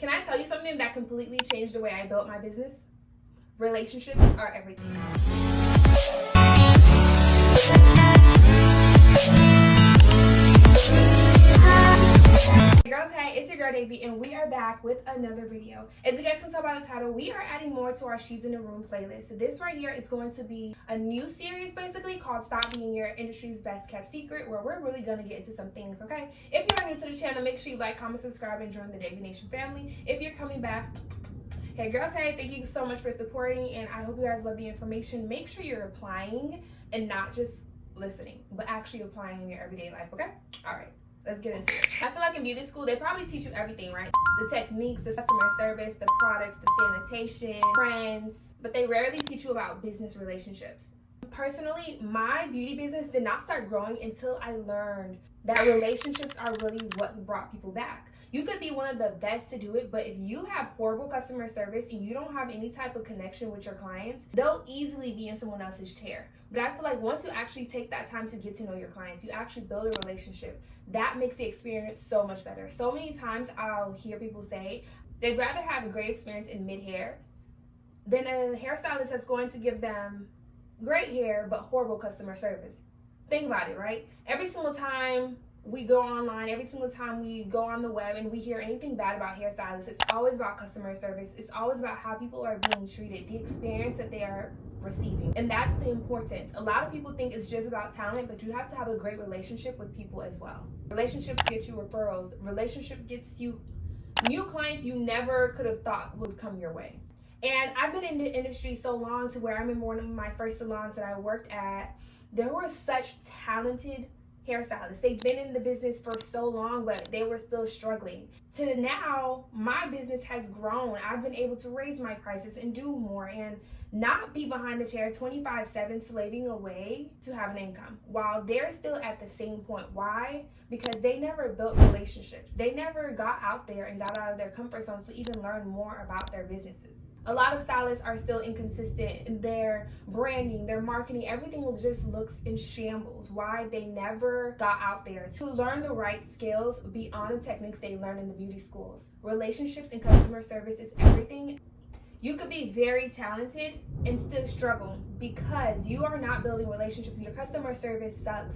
Can I tell you something that completely changed the way I built my business? Relationships are everything. Hey girls, hey, it's your girl Davy, and we are back with another video. As you guys can tell by the title, we are adding more to our She's in the Room playlist. This right here is going to be a new series basically called Stop Being Your Industry's Best Kept Secret, where we're really going to get into some things, okay? If you are new to the channel, make sure you like, comment, subscribe, and join the Davy Nation family. If you're coming back, hey girls, hey, thank you so much for supporting, and I hope you guys love the information. Make sure you're applying and not just listening, but actually applying in your everyday life, okay? All right. Let's get into it. I feel like in beauty school, they probably teach you everything, right? The techniques, the customer service, the products, the sanitation, trends, but they rarely teach you about business relationships. Personally, my beauty business did not start growing until I learned that relationships are really what brought people back. You could be one of the best to do it, but if you have horrible customer service and you don't have any type of connection with your clients, they'll easily be in someone else's chair. But I feel like once you actually take that time to get to know your clients, you actually build a relationship, that makes the experience so much better. So many times I'll hear people say they'd rather have a great experience in mid-hair than a hairstylist that's going to give them great hair but horrible customer service. Think about it, right? Every single time we go online, every single time we go on the web and we hear anything bad about hairstylists, it's always about customer service. It's always about how people are being treated, the experience that they are receiving. And that's the importance. A lot of people think it's just about talent, but you have to have a great relationship with people as well. Relationships get you referrals. Relationship gets you new clients you never could have thought would come your way. And I've been in the industry so long to where I remember one of my first salons that I worked at, there were such talented hairstylists. They've been in the business for so long, but they were still struggling. To now, my business has grown. I've been able to raise my prices and do more and not be behind the chair 24/7 slaving away to have an income while they're still at the same point. Why? Because they never built relationships. They never got out there and got out of their comfort zones to even learn more about their businesses. A lot of stylists are still inconsistent in their branding, their marketing, everything just looks in shambles. Why? They never got out there to learn the right skills beyond the techniques they learned in the beauty schools. Relationships and customer service is everything. You could be very talented and still struggle because you are not building relationships. Your customer service sucks.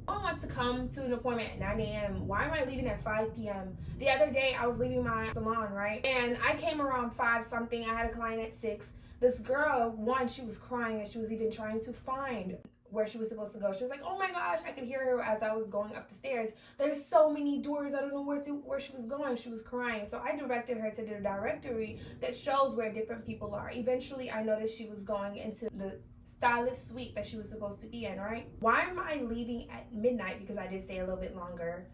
No one wants to come to an appointment at 9 a.m. Why am I leaving at 5 p.m.? The other day, I was leaving my salon, right? And I came around 5 something. I had a client at 6. This girl, one, she was crying and she was even trying to find where she was supposed to go. She was like, oh my gosh, I could hear her as I was going up the stairs. There's so many doors. I don't know where she was going. She was crying. So I directed her to the directory that shows where different people are. Eventually, I noticed she was going into the stylist suite that she was supposed to be in, right? Why am I leaving at midnight? Because I did stay a little bit longer.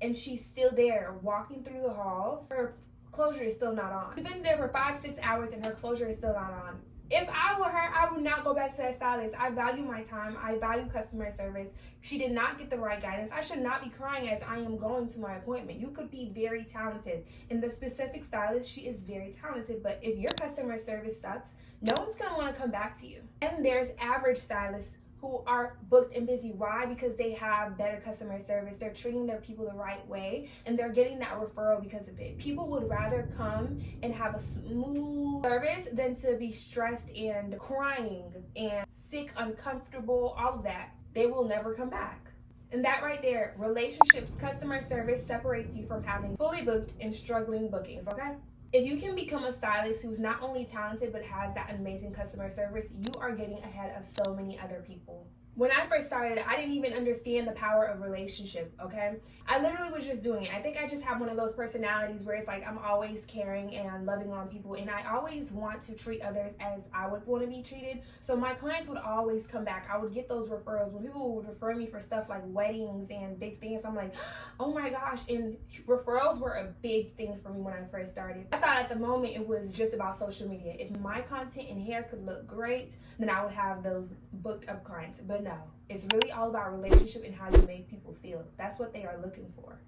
And she's still there walking through the halls. Her closure is still not on. She's been there for 5-6 hours and her closure is still not on. If I were her, I would not go back to that stylist. I value my time. I value customer service. She did not get the right guidance. I should not be crying as I am going to my appointment. You could be very talented. In the specific stylist, she is very talented. But if your customer service sucks, no one's going to want to come back to you. And there's average stylists who are booked and busy. Why? Because they have better customer service. They're treating their people the right way and they're getting that referral because of it. People would rather come and have a smooth service than to be stressed and crying and sick, uncomfortable, all of that. They will never come back. And that right there, relationships, customer service separates you from having fully booked and struggling bookings, okay? If you can become a stylist who's not only talented but has that amazing customer service, you are getting ahead of so many other people. When I first started, I didn't even understand the power of relationship, okay? I literally was just doing it. I think I just have one of those personalities where it's like I'm always caring and loving on people, and I always want to treat others as I would want to be treated. So my clients would always come back. I would get those referrals. When people would refer me for stuff like weddings and big things, I'm like, oh my gosh. And referrals were a big thing for me when I first started. I thought at the moment it was just about social media. If my content and hair could look great, then I would have those booked up clients. But no, it's really all about relationship and how you make people feel. That's what they are looking for.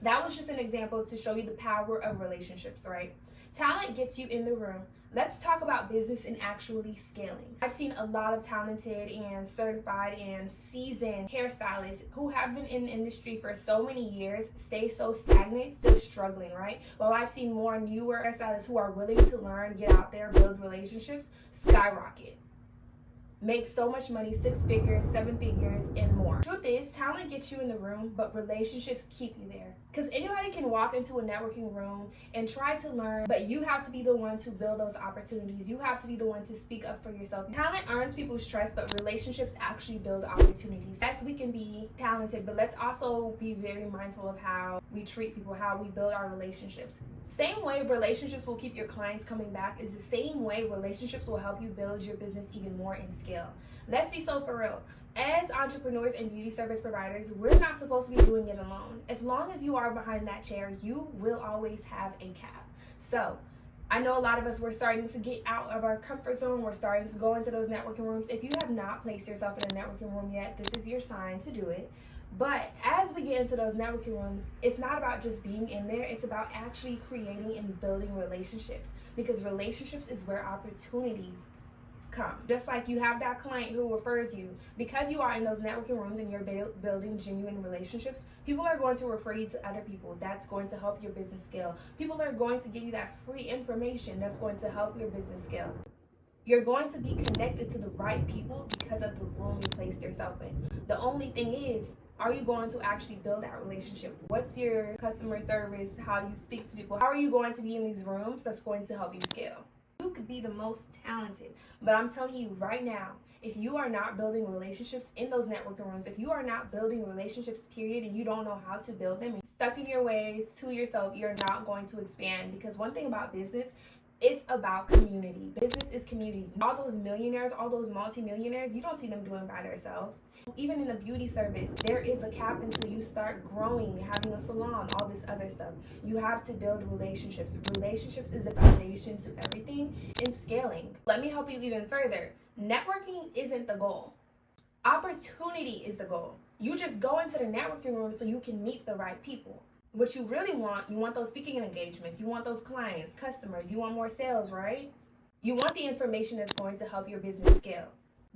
That was just an example to show you the power of relationships, right? Talent gets you in the room. Let's talk about business and actually scaling. I've seen a lot of talented and certified and seasoned hairstylists who have been in the industry for so many years stay so stagnant, still struggling, right? While I've seen more newer hairstylists who are willing to learn, get out there, build relationships, skyrocket. Make so much money, 6 figures, 7 figures, and more. Truth is, talent gets you in the room, but relationships keep you there. Because anybody can walk into a networking room and try to learn, but you have to be the one to build those opportunities. You have to be the one to speak up for yourself. Talent earns people's trust, but relationships actually build opportunities. Yes, we can be talented, but let's also be very mindful of how we treat people, how we build our relationships. Same way relationships will keep your clients coming back is the same way relationships will help you build your business even more in scale. Let's be so for real. As entrepreneurs and beauty service providers, we're not supposed to be doing it alone. As long as you are behind that chair, you will always have a cap. So I know a lot of us, we're starting to get out of our comfort zone. We're starting to go into those networking rooms. If you have not placed yourself in a networking room yet, this is your sign to do it. But as we get into those networking rooms, it's not about just being in there. It's about actually creating and building relationships, because relationships is where opportunities come. Just like you have that client who refers you, because you are in those networking rooms and you're building genuine relationships, people are going to refer you to other people. That's going to help your business scale. People are going to give you that free information that's going to help your business scale. You're going to be connected to the right people because of the room you placed yourself in. The only thing is, are you going to actually build that relationship? What's your customer service? How you speak to people? How are you going to be in these rooms that's going to help you scale? You could be the most talented, but I'm telling you right now, if you are not building relationships in those networking rooms, if you are not building relationships, period, and you don't know how to build them, stuck in your ways to yourself, you're not going to expand. Because one thing about business, it's about community. Business is community. All those millionaires, all those multimillionaires, you don't see them doing by themselves. Even in the beauty service, there is a cap until you start growing, having a salon, all this other stuff. You have to build relationships. Relationships is the foundation to everything in scaling. Let me help you even further. Networking isn't the goal. Opportunity is the goal. You just go into the networking room so you can meet the right people. What you really want, you want those speaking engagements, you want those clients, customers, you want more sales, right? You want the information that's going to help your business scale.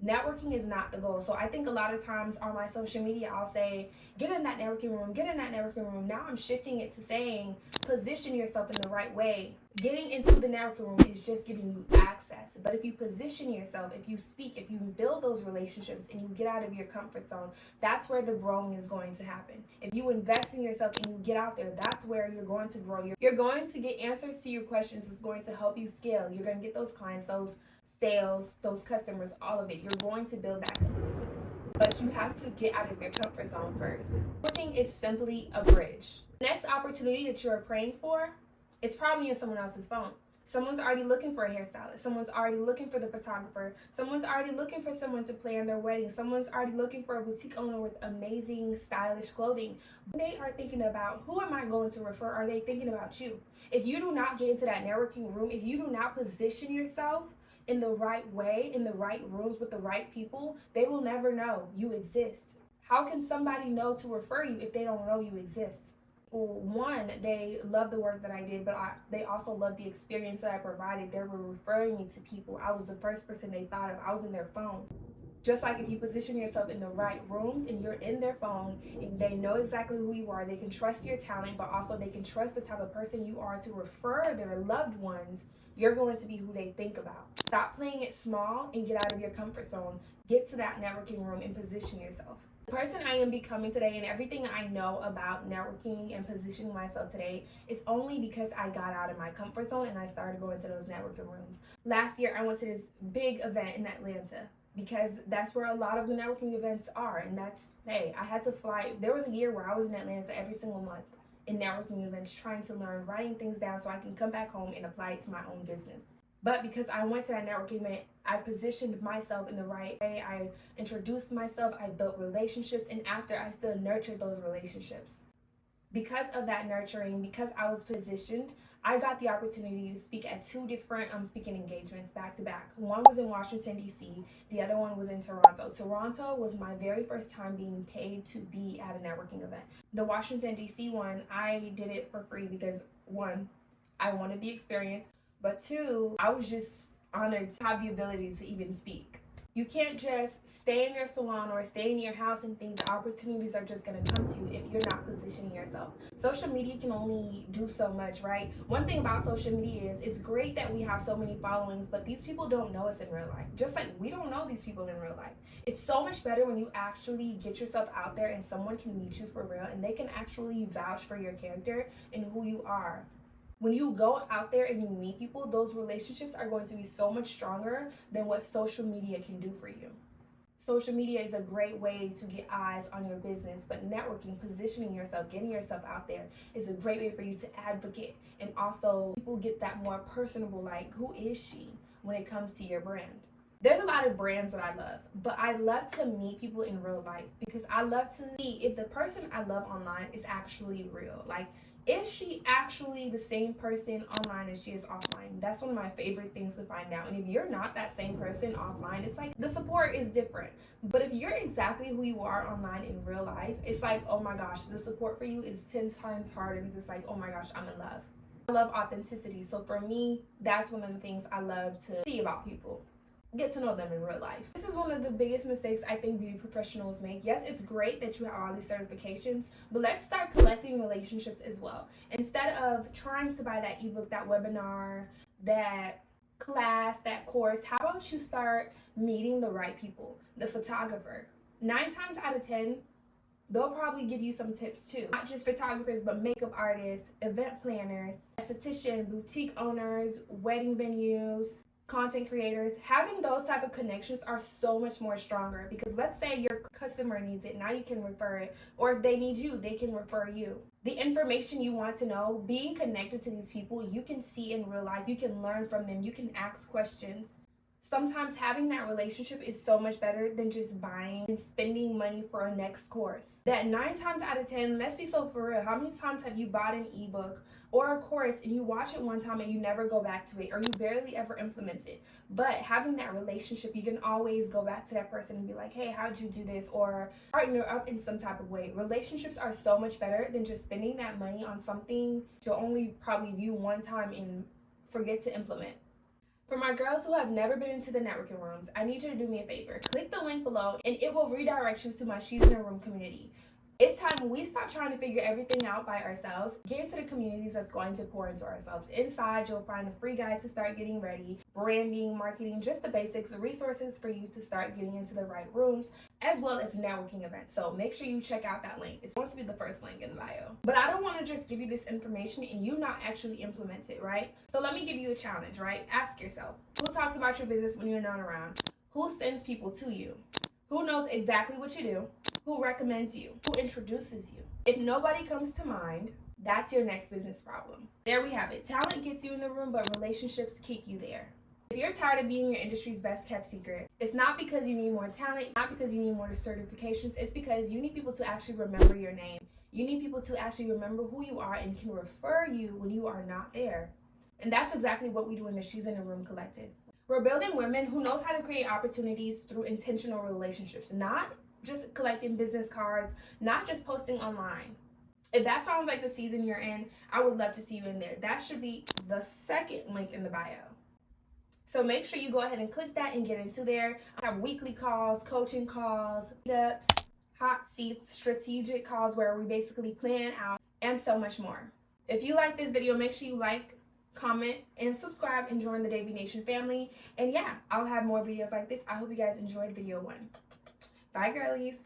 Networking is not the goal. So I think a lot of times on my social media, I'll say, get in that networking room, get in that networking room. Now I'm shifting it to saying, position yourself in the right way. Getting into the networking room is just giving you access. But if you position yourself, if you speak, if you build those relationships and you get out of your comfort zone, that's where the growing is going to happen. If you invest in yourself and you get out there, that's where you're going to grow. You're going to get answers to your questions. It's going to help you scale. You're going to get those clients, those sales, those customers, all of it. You're going to build that community. But you have to get out of your comfort zone first. Networking is simply a bridge. The next opportunity that you're praying for, it's probably in someone else's phone. Someone's already looking for a hairstylist. Someone's already looking for the photographer. Someone's already looking for someone to plan their wedding. Someone's already looking for a boutique owner with amazing, stylish clothing. They are thinking about, who am I going to refer? Are they thinking about you? If you do not get into that networking room, if you do not position yourself in the right way, in the right rooms with the right people, they will never know you exist. How can somebody know to refer you if they don't know you exist? Well, one, they love the work that I did, but they also love the experience that I provided. They were referring me to people. I was the first person they thought of. I was in their phone. Just like if you position yourself in the right rooms and you're in their phone and they know exactly who you are, they can trust your talent, but also they can trust the type of person you are to refer their loved ones, you're going to be who they think about. Stop playing it small and get out of your comfort zone. Get to that networking room and position yourself. The person I am becoming today and everything I know about networking and positioning myself today is only because I got out of my comfort zone and I started going to those networking rooms. Last year, I went to this big event in Atlanta because that's where a lot of the networking events are. And that's, hey, I had to fly. There was a year where I was in Atlanta every single month in networking events, trying to learn, writing things down so I can come back home and apply it to my own business. But because I went to that networking event, I positioned myself in the right way. I introduced myself, I built relationships, and after, I still nurtured those relationships. Because of that nurturing, because I was positioned, I got the opportunity to speak at 2 different speaking engagements back to back. One was in Washington, D.C. The other one was in Toronto. Toronto was my very first time being paid to be at a networking event. The Washington, D.C. one, I did it for free because 1, I wanted the experience, but 2, I was just honored to have the ability to even speak. You can't just stay in your salon or stay in your house and think the opportunities are just going to come to you if you're not positioning yourself. Social media can only do so much, right? One thing about social media is it's great that we have so many followings, but these people don't know us in real life. Just like we don't know these people in real life. It's so much better when you actually get yourself out there and someone can meet you for real and they can actually vouch for your character and who you are. When you go out there and you meet people, those relationships are going to be so much stronger than what social media can do for you. Social media is a great way to get eyes on your business, but networking, positioning yourself, getting yourself out there is a great way for you to advocate. And also, people get that more personable, like, who is she when it comes to your brand? There's a lot of brands that I love, but I love to meet people in real life because I love to see if the person I love online is actually real. Like, is she actually the same person online as she is offline? That's one of my favorite things to find out. And if you're not that same person offline, it's like the support is different. But if you're exactly who you are online in real life, it's like, oh my gosh, the support for you is 10 times harder because it's like, oh my gosh, I'm in love. I love authenticity. So for me, that's one of the things I love to see about people. Get to know them in real life. This is one of the biggest mistakes I think beauty professionals make. Yes, it's great that you have all these certifications, but let's start collecting relationships as well. Instead of trying to buy that ebook, that webinar, that class, that course, how about you start meeting the right people? The photographer. 9 times out of 10, they'll probably give you some tips too. Not just photographers, but makeup artists, event planners, esthetician, boutique owners, wedding venues, content creators. Having those type of connections are so much more stronger because let's say your customer needs it, now you can refer it, or if they need you, they can refer you. The information you want to know, being connected to these people, you can see in real life, you can learn from them, you can ask questions. Sometimes having that relationship is so much better than just buying and spending money for a next course. That 9 times out of 10, let's be so for real, how many times have you bought an ebook or a course and you watch it one time and you never go back to it, or you barely ever implement it? But having that relationship, you can always go back to that person and be like, hey, how'd you do this? Or partner up in some type of way. Relationships are so much better than just spending that money on something you'll only probably view one time and forget to implement. For my girls who have never been into the networking rooms, I need you to do me a favor. Click the link below and it will redirect you to my She's in a Room community. It's time we stop trying to figure everything out by ourselves. Get into the communities that's going to pour into ourselves. Inside, you'll find a free guide to start getting ready, branding, marketing, just the basics, resources for you to start getting into the right rooms, as well as networking events. So make sure you check out that link. It's going to be the first link in the bio. But I don't want to just give you this information and you not actually implement it, right? So let me give you a challenge, right? Ask yourself, who talks about your business when you're not around? Who sends people to you? Who knows exactly what you do? Who recommends you? Who introduces you? If nobody comes to mind, that's your next business problem. There we have it. Talent gets you in the room, but relationships keep you there. If you're tired of being your industry's best kept secret, it's not because you need more talent, not because you need more certifications, it's because you need people to actually remember your name. You need people to actually remember who you are and can refer you when you are not there. And that's exactly what we do in the She's in a Room Collective. We're building women who knows how to create opportunities through intentional relationships, not just collecting business cards, not just posting online. If that sounds like the season you're in, I would love to see you in there. That should be the second link in the bio. So make sure you go ahead and click that and get into there. I have weekly calls, coaching calls, meetups, hot seats, strategic calls where we basically plan out, and so much more. If you like this video, make sure you like, comment, and subscribe and join the Davy Nation family. And yeah, I'll have more videos like this. I hope you guys enjoyed video 1. Bye, girlies.